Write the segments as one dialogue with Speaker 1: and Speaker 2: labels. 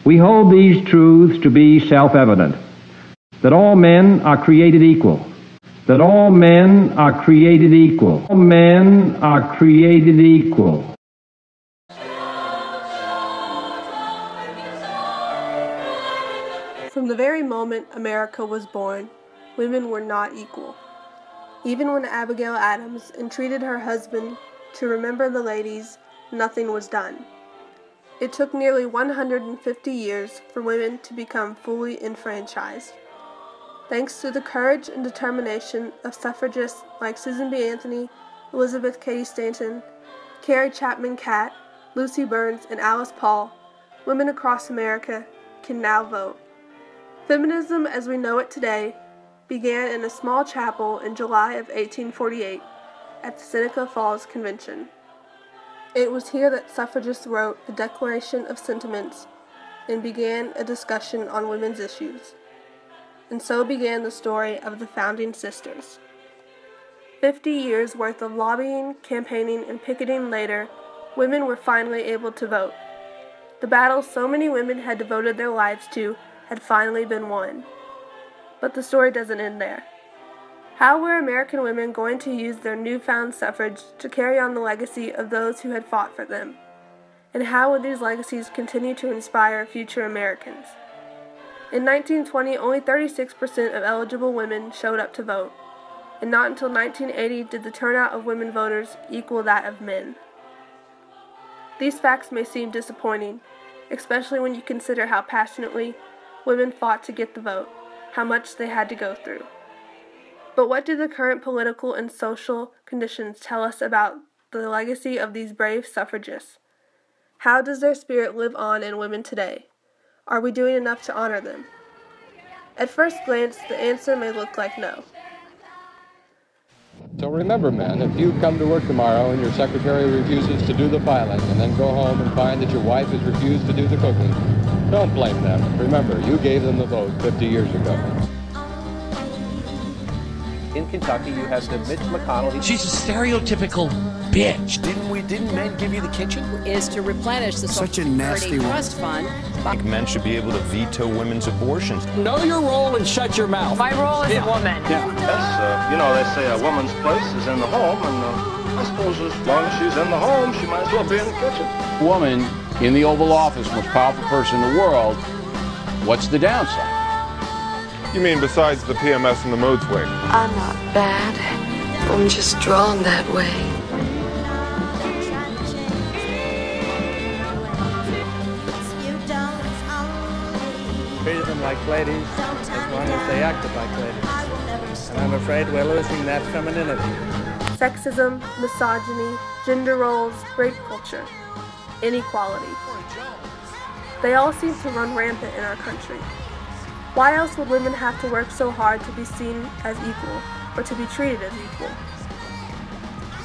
Speaker 1: We hold these truths to be self-evident, that all men are created equal, that all men are created equal, all men are created equal.
Speaker 2: From the very moment America was born, women were not equal. Even when Abigail Adams entreated her husband to remember the ladies, nothing was done. It took nearly 150 years for women to become fully enfranchised. Thanks to the courage and determination of suffragists like Susan B. Anthony, Elizabeth Cady Stanton, Carrie Chapman Catt, Lucy Burns, and Alice Paul, women across America can now vote. Feminism as we know it today began in a small chapel in July of 1848 at the Seneca Falls Convention. It was here that suffragists wrote the Declaration of Sentiments and began a discussion on women's issues. And so began the story of the Founding Sisters. 50 years worth of lobbying, campaigning, and picketing later, women were finally able to vote. The battle so many women had devoted their lives to had finally been won. But the story doesn't end there. How were American women going to use their newfound suffrage to carry on the legacy of those who had fought for them? And how would these legacies continue to inspire future Americans? In 1920, only 36% of eligible women showed up to vote, and not until 1980 did the turnout of women voters equal that of men. These facts may seem disappointing, especially when you consider how passionately women fought to get the vote, how much they had to go through. But what do the current political and social conditions tell us about the legacy of these brave suffragists? How does their spirit live on in women today? Are we doing enough to honor them? At first glance, the answer may look like no.
Speaker 3: So remember, men, if you come to work tomorrow and your secretary refuses to do the filing and then go home and find that your wife has refused to do the cooking, don't blame them. Remember, you gave them the vote 50 years ago.
Speaker 4: In Kentucky, you have the Mitch McConnell.
Speaker 5: She's a stereotypical bitch.
Speaker 4: Didn't men give you the kitchen?
Speaker 6: Is to replenish the Social Security Trust Fund.
Speaker 7: I think men should be able to veto women's abortions.
Speaker 5: Know your role and shut your mouth.
Speaker 6: My role as a woman.
Speaker 5: Yeah.
Speaker 8: Yes, they say a woman's place is in the home, and I suppose as long as she's in the home, she might as well be in the kitchen.
Speaker 9: Woman in the Oval Office, most powerful person in the world. What's the downside?
Speaker 10: You mean besides the PMS and the mood swing?
Speaker 11: I'm not bad. I'm just drawn that way.
Speaker 12: Treat them like ladies as long as they acted like ladies. And I'm afraid we're losing that femininity.
Speaker 2: Sexism, misogyny, gender roles, rape culture, inequality. They all seem to run rampant in our country. Why else would women have to work so hard to be seen as equal, or to be treated as equal?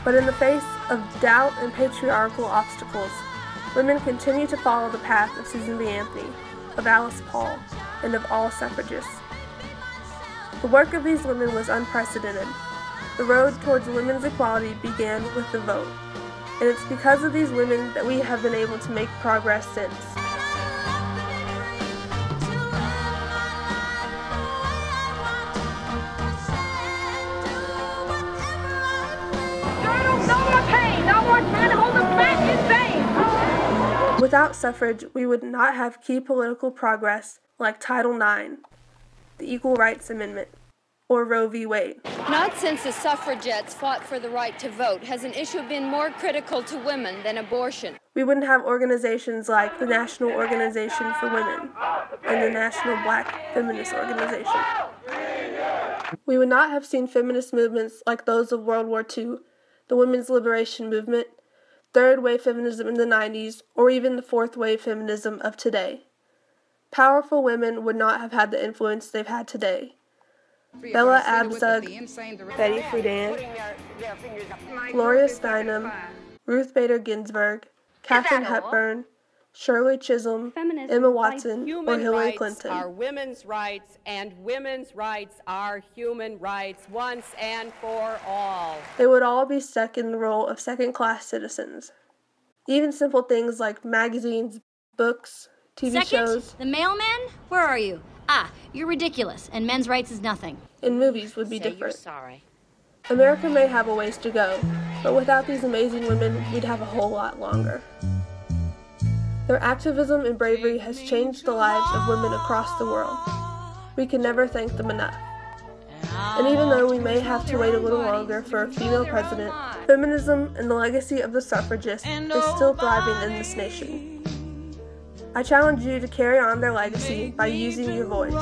Speaker 2: But in the face of doubt and patriarchal obstacles, women continue to follow the path of Susan B. Anthony, of Alice Paul, and of all suffragists. The work of these women was unprecedented. The road towards women's equality began with the vote, and it's because of these women that we have been able to make progress since. Without suffrage, we would not have key political progress like Title IX, the Equal Rights Amendment, or Roe v. Wade.
Speaker 13: Not since the suffragettes fought for the right to vote has an issue been more critical to women than abortion.
Speaker 2: We wouldn't have organizations like the National Organization for Women and the National Black Feminist Organization. We would not have seen feminist movements like those of World War II, the Women's Liberation Movement, Third Wave Feminism in the 90s, or even the Fourth Wave Feminism of today. Powerful women would not have had the influence they've had today. Bella Abzug, Betty Friedan, Gloria Steinem, Ruth Bader Ginsburg, Katharine Hepburn, Shirley Chisholm, Emma Watson, or Hillary Clinton.
Speaker 6: Human rights are women's rights, and women's rights are human rights once and for all.
Speaker 2: They would all be stuck in the role of second-class citizens. Even simple things like magazines, books, TV shows,
Speaker 14: the mailman? Where are you? Ah, you're ridiculous, and men's rights is nothing.
Speaker 2: and movies would be different.
Speaker 6: You're sorry.
Speaker 2: America may have a ways to go, but without these amazing women, we'd have a whole lot longer. Their activism and bravery has changed the lives of women across the world. We can never thank them enough. And even though we may have to wait a little longer for a female president, feminism and the legacy of the suffragists is still thriving in this nation. I challenge you to carry on their legacy by using your voice.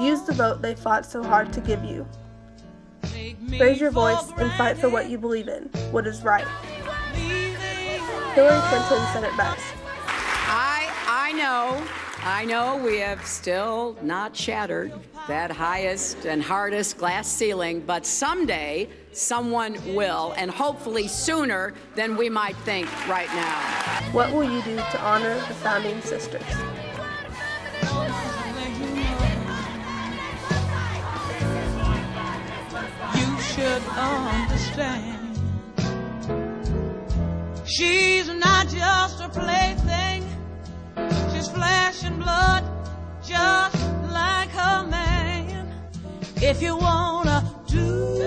Speaker 2: Use the vote they fought so hard to give you. Raise your voice and fight for what you believe in, what is right. Hillary Clinton said it best.
Speaker 15: I know we have still not shattered that highest and hardest glass ceiling, but someday someone will, and hopefully sooner than we might think right now.
Speaker 2: What will you do to honor the founding sisters?
Speaker 16: You should understand, she's not just a plaything. She's flesh and blood, just like her man. If you wanna do